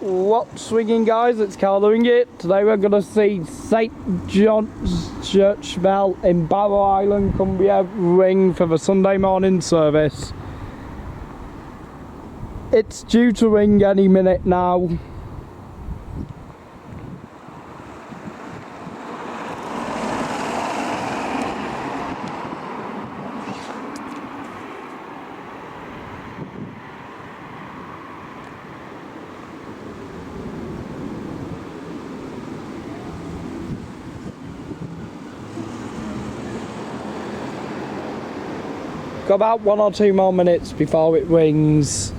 What's swinging, guys? It's Carl doing it. Today we're going to see ST Johns Church Bell in Barrow Island, Cumbria ring for the Sunday morning service. It's due to ring any minute now. Got about 1 or 2 more minutes before it rings.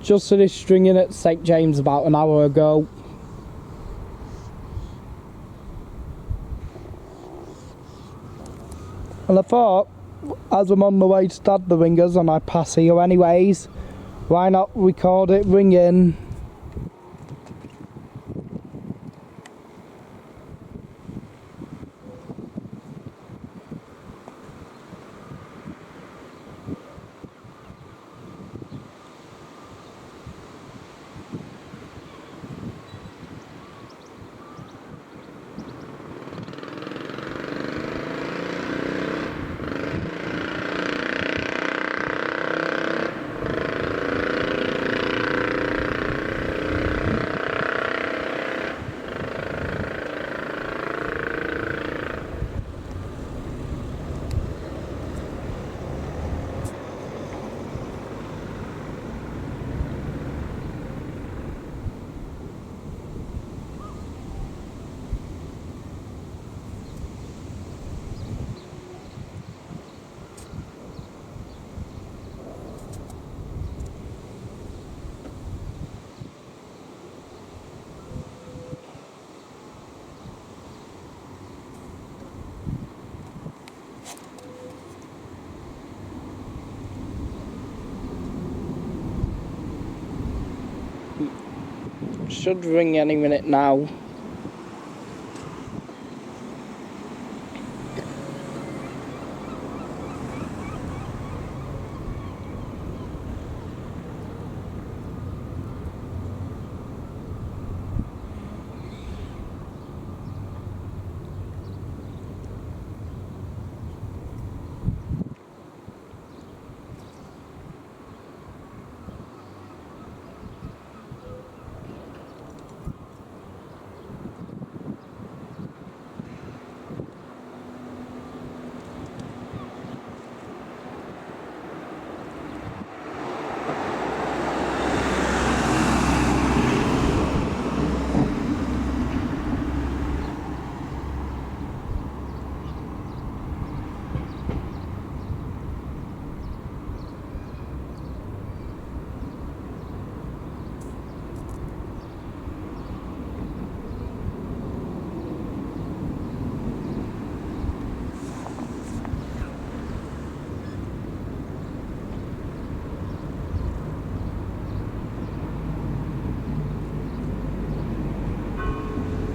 Just finished ringing at St James about an hour ago. And I thought, as I'm on the way to start the ringers and I pass here anyways, why not record it ringing? Should ring any minute now.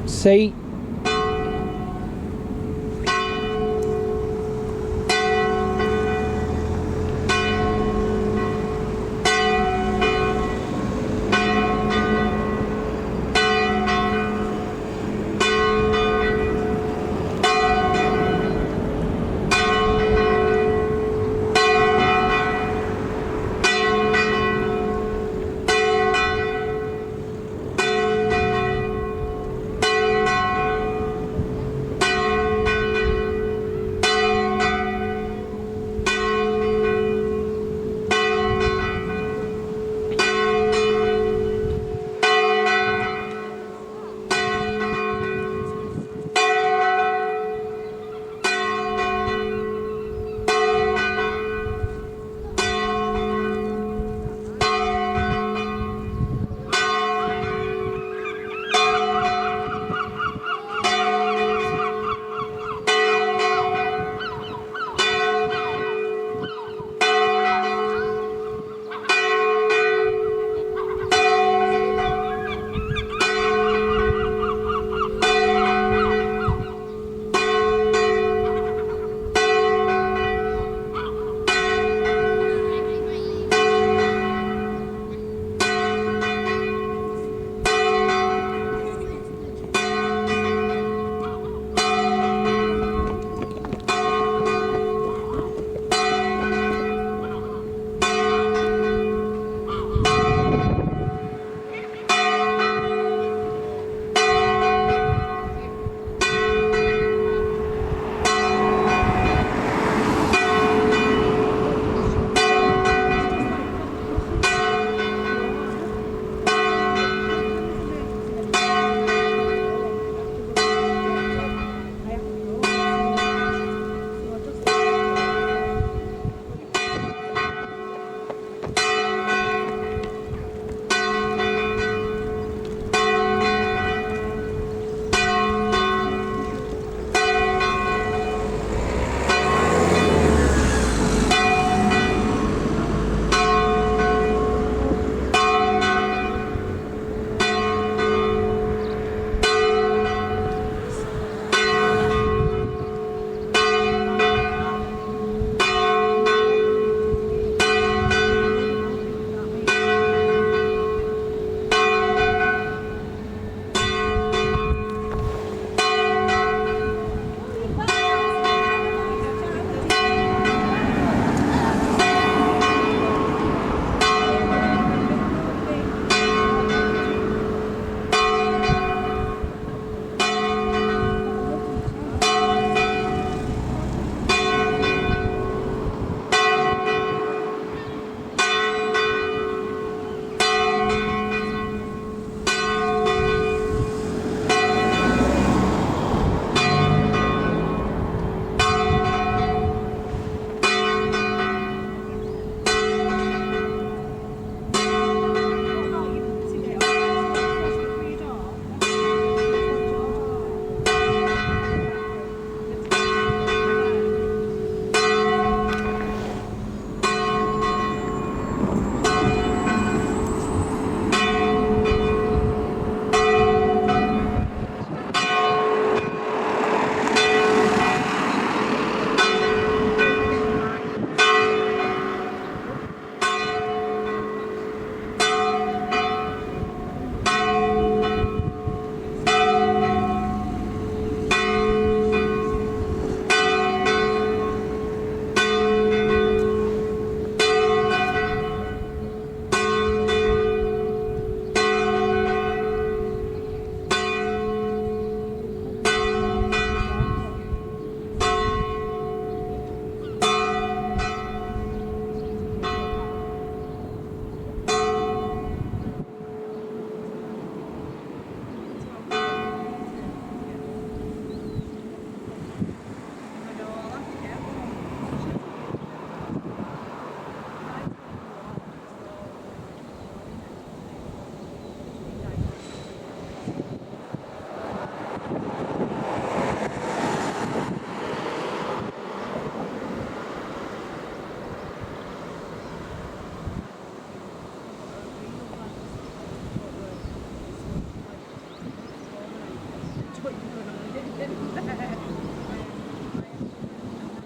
See?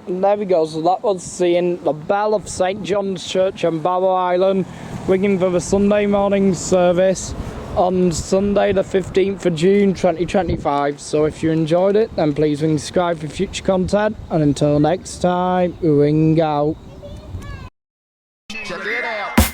And there we go, so that was seeing the bell of St John's Church on Barrow Island ringing for the Sunday morning service on Sunday the 15th of June 2025. So if you enjoyed it, then please ring subscribe for future content, and until next time, ring out. Check it out.